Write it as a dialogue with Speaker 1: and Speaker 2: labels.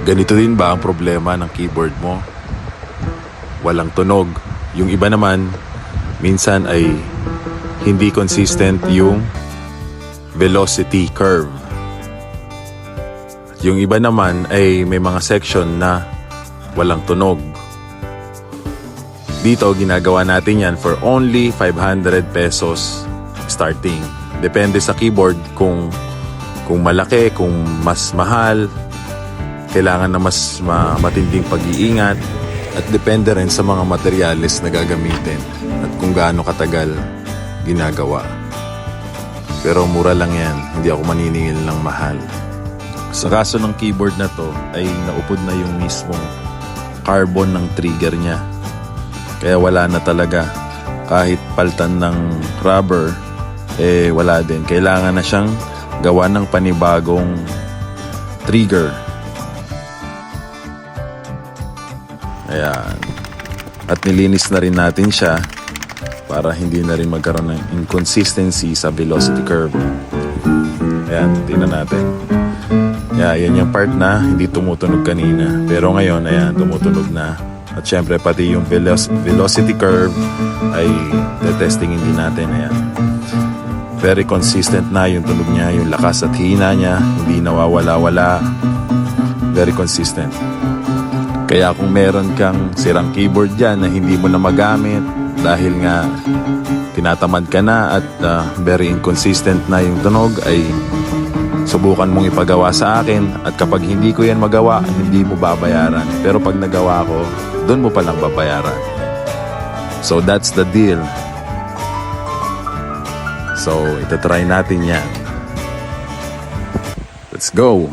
Speaker 1: Ganito din ba ang problema ng keyboard mo? Walang tunog. Yung iba naman, minsan ay hindi consistent yung velocity curve. Yung iba naman ay may mga section na walang tunog. Dito, ginagawa natin yan for only 500 pesos starting. Depende sa keyboard kung malaki, kung mas mahal, kailangan na mas matinding pag-iingat, at depende rin sa mga materyales na gagamitin at kung gaano katagal ginagawa. Pero mura lang yan, hindi ako maniningil ng mahal. Sa kaso ng keyboard na to ay naupod na yung mismong carbon ng trigger niya. Kaya wala na talaga. Kahit paltan ng rubber, wala din. Kailangan na siyang gawa ng panibagong trigger. Ayan. At nilinis na rin natin siya para hindi na rin magkaroon ng inconsistency sa velocity curve. Ayan, tingnan natin. Yan yung part na hindi tumutunog kanina. Pero ngayon, ayan, tumutunog na. At syempre, pati yung velocity curve ay testingin din natin. Ayan. Very consistent na yung tunog niya, yung lakas at hina niya. Hindi nawawala-wala. Very consistent. Kaya kung meron kang sirang keyboard dyan na hindi mo na magamit dahil nga tinatamad ka na at very inconsistent na yung tunog, ay subukan mong ipagawa sa akin, at kapag hindi ko yan magawa, hindi mo babayaran. Pero pag nagawa ko, doon mo palang babayaran. So that's the deal. So itatry natin yan. Let's go!